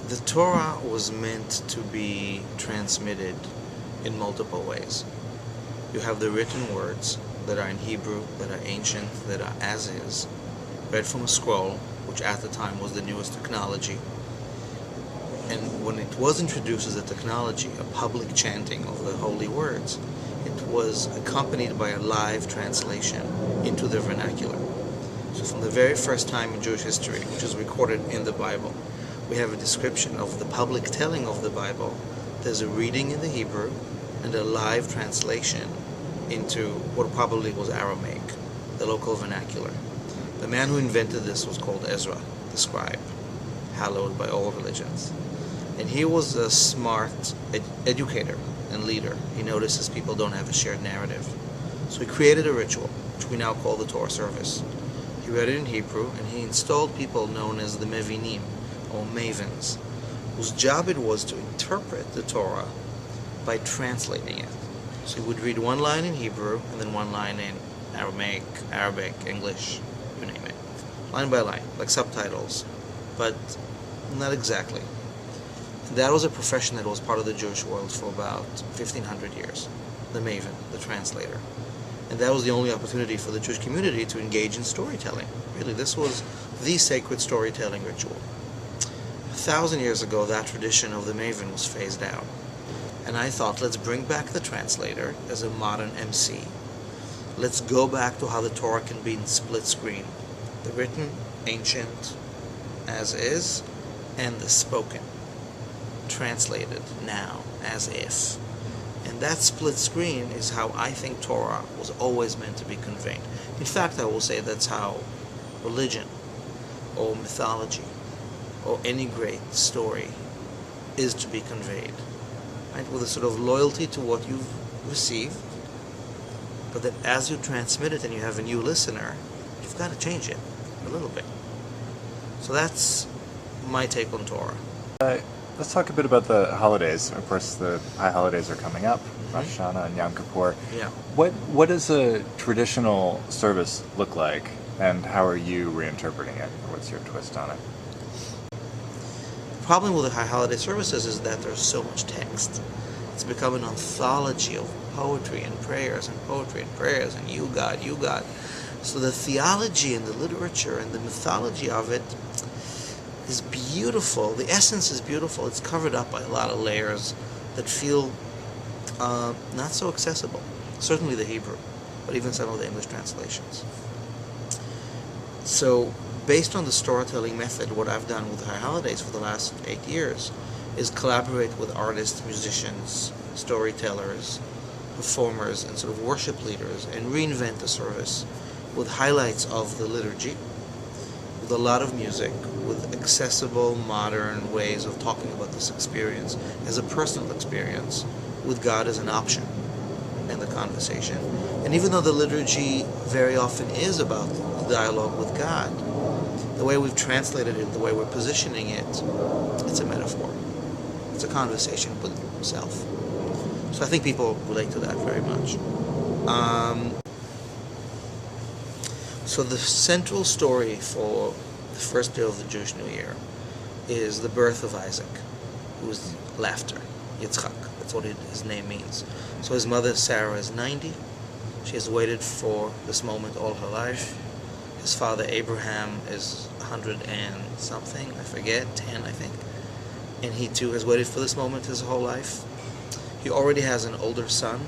The Torah was meant to be transmitted in multiple ways. You have the written words that are in Hebrew, that are ancient, that are as is, read from a scroll, which at the time was the newest technology. And when it was introduced as a technology, a public chanting of the holy words, it was accompanied by a live translation into the vernacular. So from the very first time in Jewish history, which is recorded in the Bible, we have a description of the public telling of the Bible. There's a reading in the Hebrew and a live translation into what probably was Aramaic, the local vernacular. The man who invented this was called Ezra, the scribe, hallowed by all religions. And he was a smart educator and leader. He notices people don't have a shared narrative. So he created a ritual, which we now call the Torah service. He read it in Hebrew, and he installed people known as the Mevinim, or mavens, whose job it was to interpret the Torah by translating it. So he would read one line in Hebrew, and then one line in Aramaic, Arabic, English, you name it. Line by line, like subtitles, but not exactly. That was a profession that was part of the Jewish world for about 1,500 years, the maven, the translator. And that was the only opportunity for the Jewish community to engage in storytelling. Really, this was the sacred storytelling ritual. 1,000 years ago, that tradition of the maven was phased out. And I thought, let's bring back the translator as a modern MC. Let's go back to how the Torah can be in split screen. The written, ancient, as is, and the spoken, translated now, as if. And that split screen is how I think Torah was always meant to be conveyed. In fact, I will say that's how religion, or mythology, or any great story is to be conveyed. Right? With a sort of loyalty to what you've received, but that as you transmit it and you have a new listener, you've got to change it a little bit. So that's my take on Torah. Let's talk a bit about the holidays. Of course, the high holidays are coming up, Rosh Hashanah and Yom Kippur. Yeah. What does a traditional service look like, and how are you reinterpreting it? What's your twist on it? The problem with the high holiday services is that there's so much text. It's become an anthology of poetry and prayers and you God, you God. So the theology and the literature and the mythology of it is beautiful. The essence is beautiful. It's covered up by a lot of layers that feel not so accessible. Certainly the Hebrew, but even some of the English translations. So, based on the storytelling method, what I've done with High Holidays for the last 8 years is collaborate with artists, musicians, storytellers, performers, and sort of worship leaders, and reinvent the service with highlights of the liturgy, with a lot of music, with accessible, modern ways of talking about this experience as a personal experience, with God as an option in the conversation. And even though the liturgy very often is about the dialogue with God, the way we've translated it, the way we're positioning it, it's a metaphor. It's a conversation with self. So I think people relate to that very much. So the central story for the first day of the Jewish New Year is the birth of Isaac, who is laughter, Yitzchak. That's what his name means. So his mother Sarah is 90. She has waited for this moment all her life. His father Abraham is 100 and something, I forget, 10 I think. And he too has waited for this moment his whole life. He already has an older son.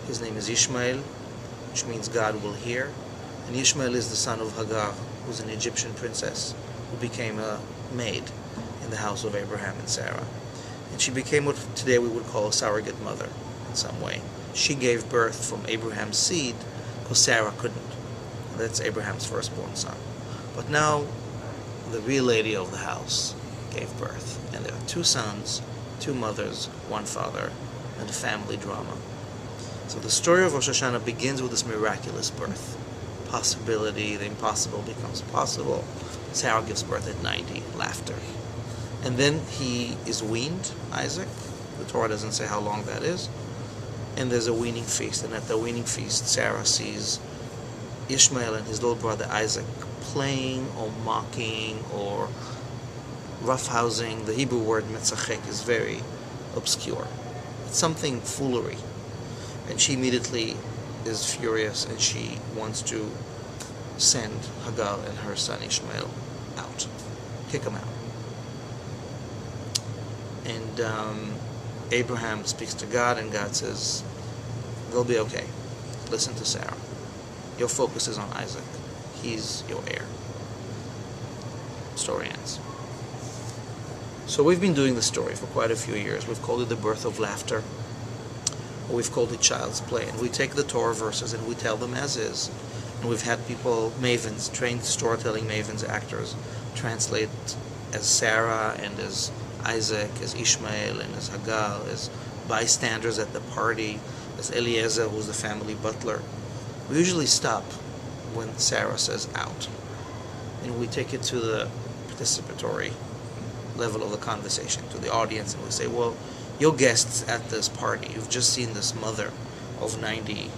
His name is Ishmael, which means God will hear. And Ishmael is the son of Hagar, who's an Egyptian princess who became a maid in the house of Abraham and Sarah. And she became what today we would call a surrogate mother in some way. She gave birth from Abraham's seed because Sarah couldn't. And that's Abraham's firstborn son. But now the real lady of the house gave birth. And there are 2 sons, 2 mothers, 1 father, and a family drama. So the story of Rosh Hashanah begins with this miraculous birth. Possibility, the impossible becomes possible. Sarah gives birth at 90, laughter. And then he is weaned, Isaac. The Torah doesn't say how long that is. And there's a weaning feast. And at the weaning feast, Sarah sees Ishmael and his little brother Isaac playing or mocking or roughhousing. The Hebrew word metzachek is very obscure. It's something foolery. And she immediately is furious, and she wants to send Hagar and her son Ishmael out. Kick them out. And Abraham speaks to God, and God says, they'll be okay. Listen to Sarah. Your focus is on Isaac. He's your heir. Story ends. So we've been doing the story for quite a few years. We've called it the birth of laughter, or we've called it child's play. And we take the Torah verses and we tell them as is. And we've had people, mavens, trained storytelling mavens, actors, translate as Sarah and as Isaac, as Ishmael and as Hagar, as bystanders at the party, as Eliezer, who's the family butler. We usually stop when Sarah says out, and we take it to the participatory level of the conversation, to the audience, and we say, well, your guests at this party, you've just seen this mother of 90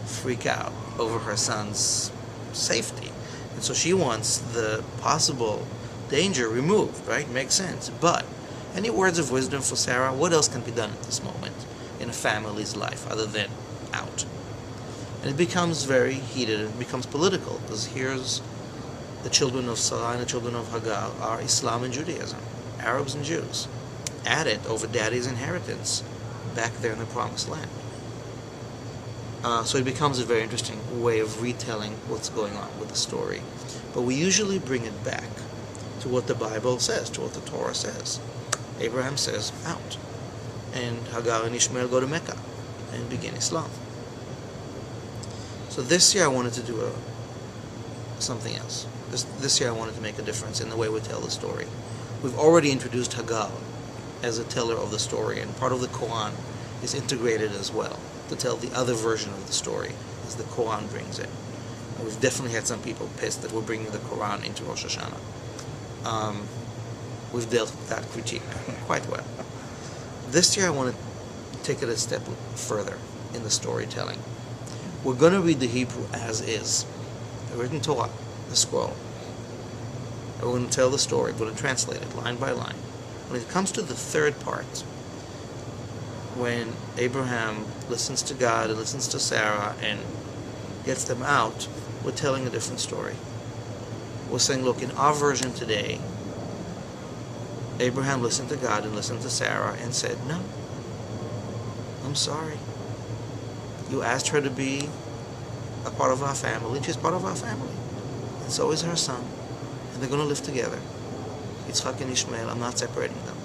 freak out over her son's safety, and so she wants the possible danger removed, right? Makes sense. But any words of wisdom for Sarah? What else can be done at this moment in a family's life other than out? And it becomes very heated, it becomes political, because here's the children of Sarah and the children of Hagar are Islam and Judaism, Arabs and Jews, at it over daddy's inheritance back there in the Promised Land. So it becomes a very interesting way of retelling what's going on with the story. But we usually bring it back to what the Bible says, to what the Torah says. Abraham says, out. And Hagar and Ishmael go to Mecca and begin Islam. So this year I wanted to do something else. This year I wanted to make a difference in the way we tell the story. We've already introduced Hagar as a teller of the story, and part of the Quran is integrated as well to tell the other version of the story as the Quran brings it. And we've definitely had some people pissed that we're bringing the Quran into Rosh Hashanah. We've dealt with that critique quite well. This year I want to take it a step further in the storytelling. We're going to read the Hebrew as is, the written Torah, the scroll. And we're going to tell the story, we're going to translate it line by line. When it comes to the third part, when Abraham listens to God and listens to Sarah and gets them out, we're telling a different story. We're saying, look, in our version today, Abraham listened to God and listened to Sarah and said, no, I'm sorry. You asked her to be a part of our family, and she's part of our family. And so is her son. And they're going to live together. Yitzchak and Ishmael, I'm not separating them.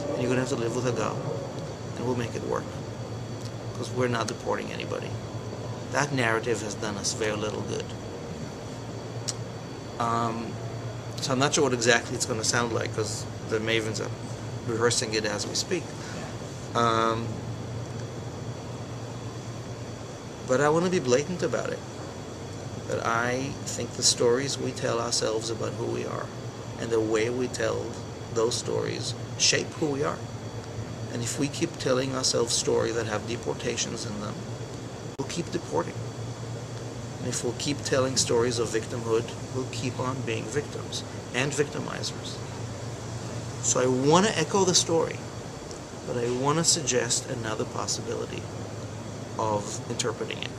And you're going to have to live with Hagar. And we'll make it work. Because we're not deporting anybody. That narrative has done us very little good. So I'm not sure what exactly it's going to sound like, because the mavens are rehearsing it as we speak. But I want to be blatant about it. That I think the stories we tell ourselves about who we are and the way we tell those stories shape who we are. And if we keep telling ourselves stories that have deportations in them, we'll keep deporting. And if we'll keep telling stories of victimhood, we'll keep on being victims and victimizers. So I want to echo the story, but I want to suggest another possibility of interpreting it.